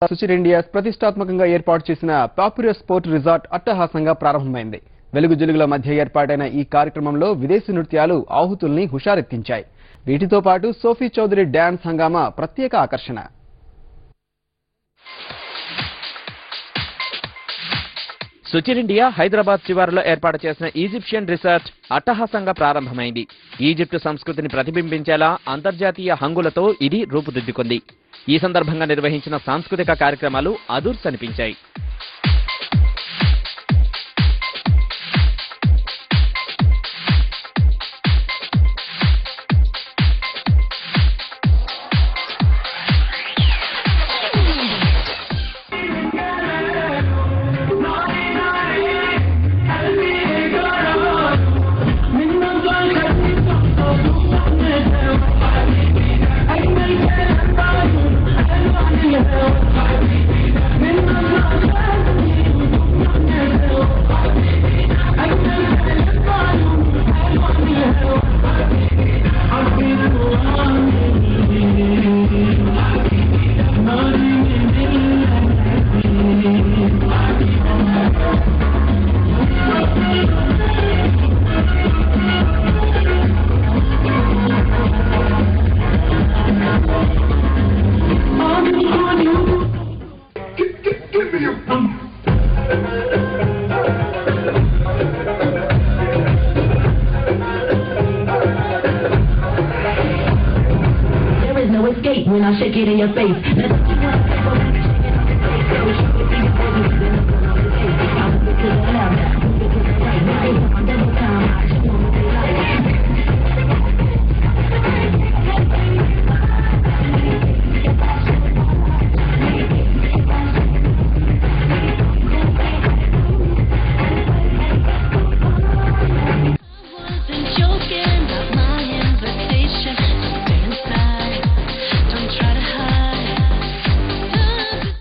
Suchir India ప్రతిష్టాత్మకంగా ఏర్పాటు చేసిన పాపులర్ స్పోర్ట్ రిసార్ట్ అట్టహాసంగా ప్రారంభమైంది. వెలుగు జిలుగుల మధ్య ఏర్పాటైన ఈ కార్యక్రమంలో విదేశీ నృత్యాలు ఆహుతుల్ని హుషారెత్తించాయి. వీటితో పాటు సోఫీ చౌదరి డాన్స్ హంగామా ప్రత్యేక ఆకర్షణ. సుచిర్ ఇండియా హైదరాబాద్ శివారులో ఏర్పాటు చేసిన ఈజిప్షియన్ రిసార్ట్ అట్టహాసంగా ప్రారంభమైంది. ఈజిప్టు సంస్కృతిని ప్రతిబింబించేలా అంతర్జాతీయ హంగులతో ఇది రూపుదిద్దుకుంది. ఈ సందర్భంగా నిర్వహించిన సాంస్కృతిక కార్యక్రమాలు అదూర్సనిపించాయి. When I shake it in your face, that's what you want to say.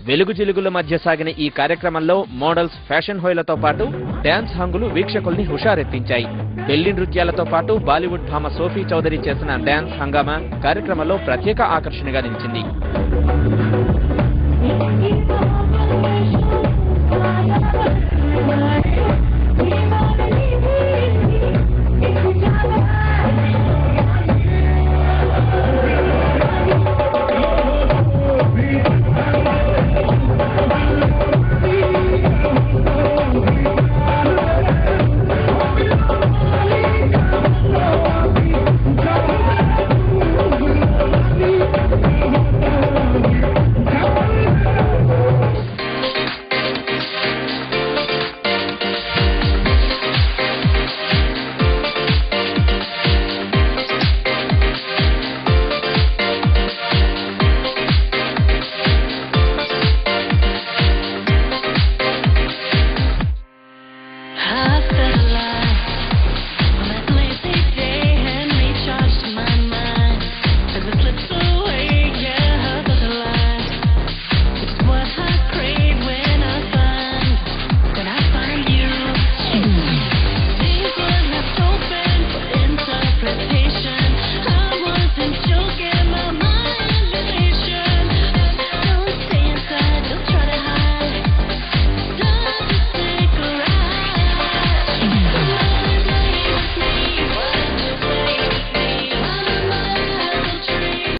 వెలుగు జిలుగుల మధ్య సాగిన ఈ కార్యక్రమంలో మోడల్స్, ఫ్యాషన్ హోయలతో పాటు డాన్స్ హంగులు వీక్షకుల్ని హుషారెత్తించాయి. పెళ్లి నృత్యాలతో పాటు బాలీవుడ్ భామ సోఫీ చౌదరి చేసిన డాన్స్ హంగామా కార్యక్రమంలో ప్రత్యేక ఆకర్షణగా నిలిచింది.